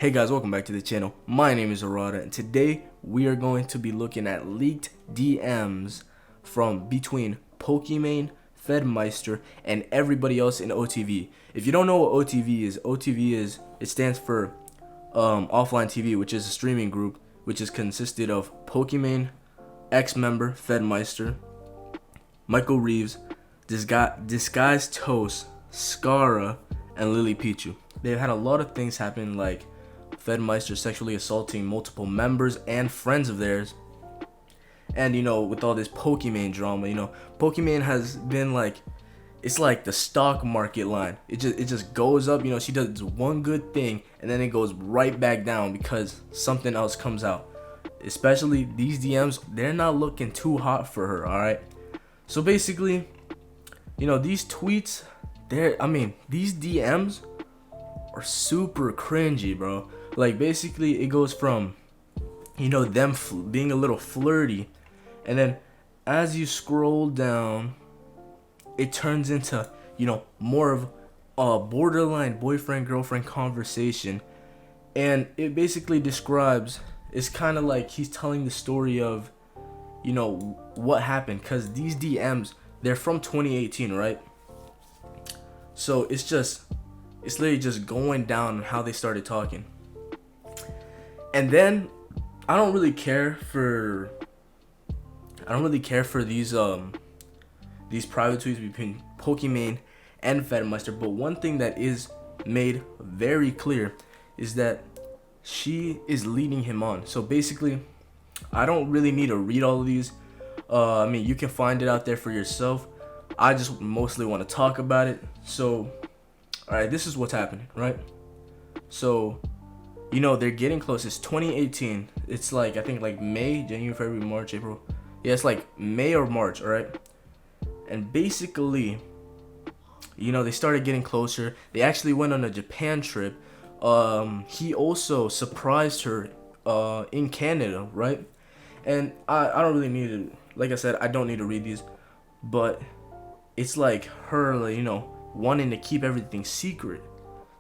Hey guys, welcome back to the channel. My name is Arada, and today we are going to be looking at leaked DMs from between Pokimane, Fedmyster, and everybody else in OTV. If you don't know what OTV is, it stands for Offline TV, which is a streaming group which is consisted of Pokimane, ex-member Fedmyster, Michael Reeves, Disguised Toast, Skara, and Lily Pichu. They've had a lot of things happen, like Fedmyster sexually assaulting multiple members and friends of theirs. And with all this Pokimane drama, Pokimane has been like, it's like the stock market line. It just goes up. She does one good thing and then it goes right back down because something else comes out. Especially these DMs, they're not looking too hot for her. All right. So basically, these tweets, these DMs are super cringy, bro. Like, basically, it goes from, them being a little flirty, and then as you scroll down, it turns into, more of a borderline boyfriend-girlfriend conversation, and it basically describes, it's kind of like he's telling the story of, what happened, because these DMs, they're from 2018, right? So it's literally just going down on how they started talking. And then I don't really care for these private tweets between Pokimane and Fedmyster, but one thing that is made very clear is that she is leading him on. So basically, I don't really need to read all of these. You can find it out there for yourself. I just mostly want to talk about it. So, alright, this is what's happening, right? So, they're getting close. It's 2018. It's like, I think like May, January, February, March, April. Yeah, it's like May or March, alright? And basically, they started getting closer. They actually went on a Japan trip. He also surprised her in Canada, right? And I don't really need to, like I said, I don't need to read these, but it's like her, wanting to keep everything secret.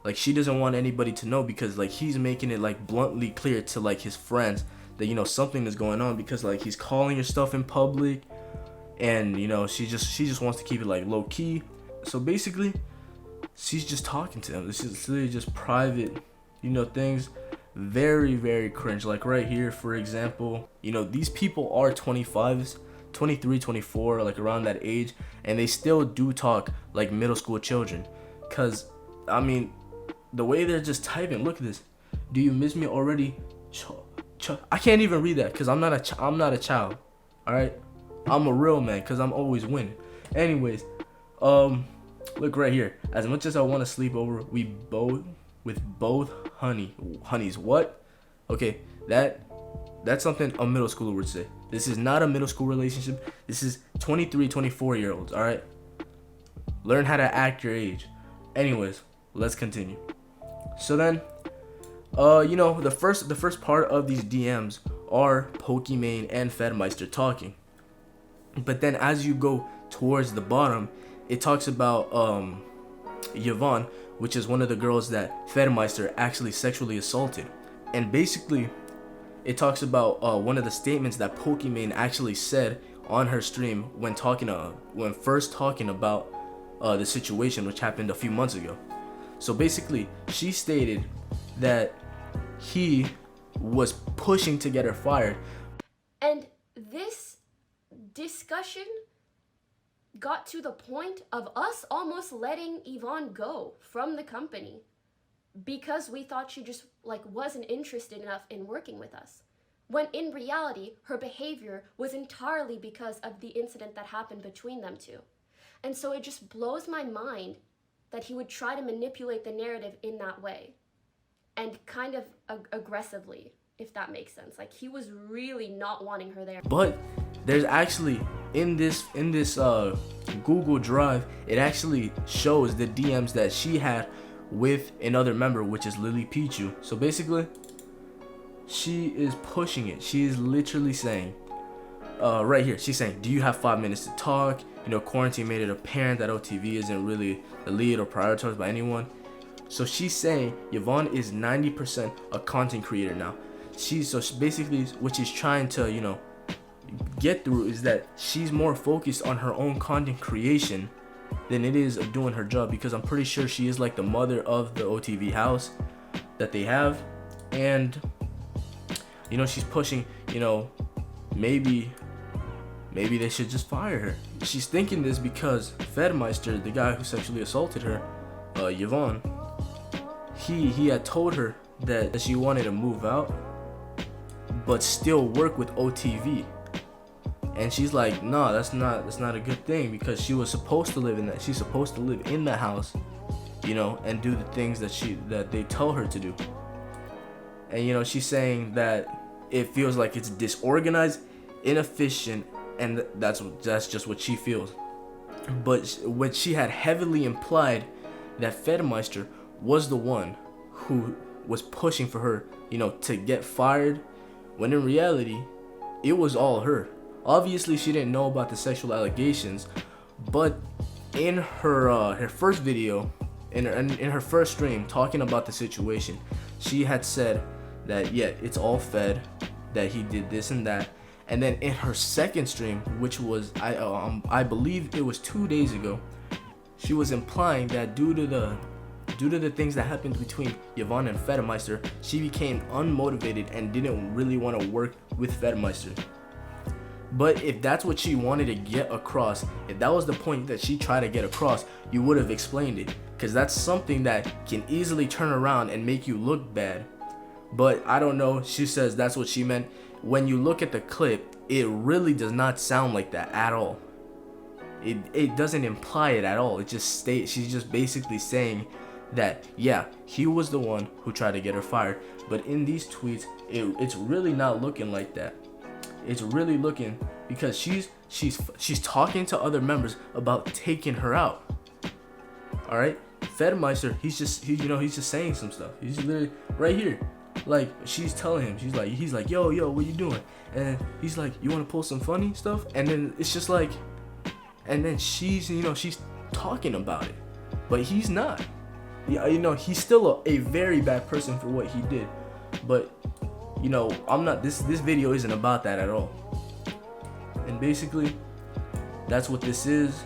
Like, she doesn't want anybody to know because, like, he's making it, like, bluntly clear to, like, his friends that, something is going on because, like, he's calling her stuff in public, and, she just wants to keep it, like, low-key. So, basically, she's just talking to him. This is literally just private, things. Very, very cringe. Like, right here, for example, these people are 25s, 23, 24, like, around that age, and they still do talk like middle school children. Because, the way they're just typing, look at this. Do you miss me already? I can't even read that because I'm not a child. All right, I'm a real man because I'm always winning. Anyways, look right here. As much as I want to sleep over, with both honeys. What? Okay, that's something a middle schooler would say. This is not a middle school relationship. This is 23, 24-year-olds. All right, learn how to act your age. Anyways, let's continue. So then, the first part of these DMs are Pokimane and Fedmyster talking. But then as you go towards the bottom, it talks about Yvonne, which is one of the girls that Fedmyster actually sexually assaulted. And basically, it talks about one of the statements that Pokimane actually said on her stream when first talking about the situation, which happened a few months ago. So basically, she stated that he was pushing to get her fired. And this discussion got to the point of us almost letting Yvonne go from the company because we thought she just wasn't interested enough in working with us. When in reality, her behavior was entirely because of the incident that happened between them two. And so it just blows my mind that he would try to manipulate the narrative in that way, and kind of aggressively, if that makes sense. Like, he was really not wanting her there. But there's actually in this Google Drive, it actually shows the DMs that she had with another member, which is Lily Pichu. So basically, she is pushing it. She is literally saying, right here, she's saying, do you have 5 minutes to talk? Quarantine made it apparent that OTV isn't really the lead or prioritized by anyone. So she's saying Yvonne is 90% a content creator now. Basically what she's trying to, get through is that she's more focused on her own content creation than it is of doing her job, because I'm pretty sure she is like the mother of the OTV house that they have. And she's pushing, maybe they should just fire her. She's thinking this because Fedmyster, the guy who sexually assaulted her, Yvonne, he had told her that she wanted to move out but still work with OTV. And she's like, no, that's not a good thing, because she was supposed to live in that. She's supposed to live in the house, and do the things that they tell her to do. And she's saying that it feels like it's disorganized, inefficient, and that's just what she feels. But when she had heavily implied that Fedmyster was the one who was pushing for her, to get fired, when in reality, it was all her. Obviously, she didn't know about the sexual allegations, but in her first video, in her first stream, talking about the situation, she had said that it's all Fed, that he did this and that. And then in her second stream, which was I believe it was 2 days ago, she was implying that due to the things that happened between Yvonne and Fedmyster, she became unmotivated and didn't really want to work with Fedmyster. But if that's what she wanted to get across, if that was the point that she tried to get across, you would have explained it, because that's something that can easily turn around and make you look bad. But I don't know, she says that's what she meant. When you look at the clip, it really does not sound like that at all. It doesn't imply it at all. It just she's just basically saying that he was the one who tried to get her fired. But in these tweets, it's really not looking like that. It's really looking, because she's talking to other members about taking her out. All right, Fedmyster, he's just saying some stuff. He's literally right here, like she's telling him, he's like, yo, what you doing? And he's like, you want to pull some funny stuff? And then it's just like, and then she's talking about it, but he's not. He's still a very bad person for what he did, but. I'm not, this video isn't about that at all. And basically, that's what this is.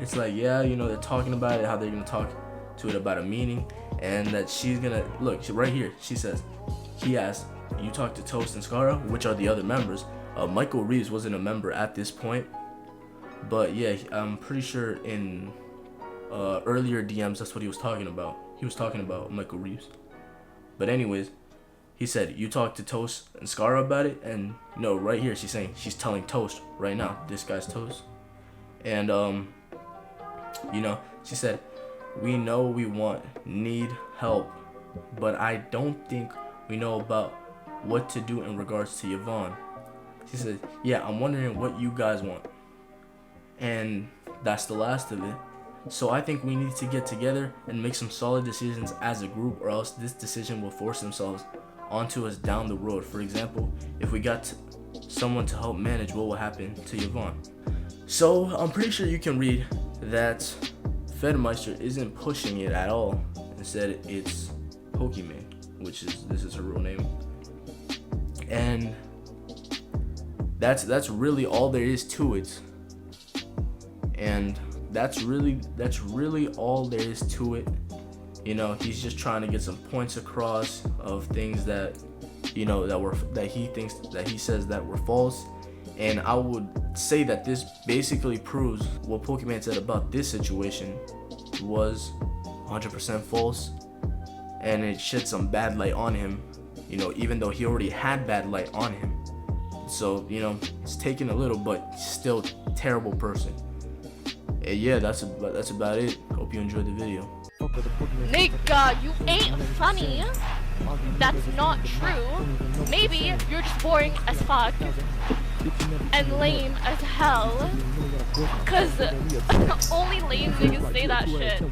It's like, they're talking about it, how they're gonna talk to it about a meeting, and that she's gonna, look, right here, she says, he asked, you talked to Toast and Scara, which are the other members. Michael Reeves wasn't a member at this point, but I'm pretty sure in earlier DMs, that's what he was talking about. He was talking about Michael Reeves. But anyways, he said, you talked to Toast and Scara about it? And right here, she's saying, she's telling Toast right now, this guy's Toast. And, she said, we know we need help, but I don't think we know about what to do in regards to Yvonne. She said, I'm wondering what you guys want. And that's the last of it. So I think we need to get together and make some solid decisions as a group, or else this decision will force themselves onto us down the road. For example, if we got someone to help manage, what will happen to Yvonne? So I'm pretty sure you can read that Fedmyster isn't pushing it at all. Instead, it's Pokimane, this is her real name. And that's really all there is to it. And that's really all there is to it. He's just trying to get some points across of things that he says that were false. And I would say that this basically proves what Pokimane said about this situation was 100% false, and it shed some bad light on him, even though he already had bad light on him. So it's taken a little, but still terrible person. And that's about it. Hope you enjoyed the video. Nigga, you ain't funny. That's not true. Maybe you're just boring as fuck and lame as hell. Cause only lame niggas say that shit.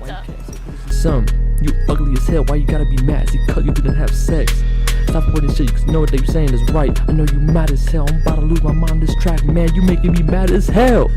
Some, you ugly as hell, why you gotta be mad? See, cause you didn't have sex. Stop avoiding shit, you know what they saying is right. I know you mad as hell, I'm about to lose my mind this track, man. You making me mad as hell.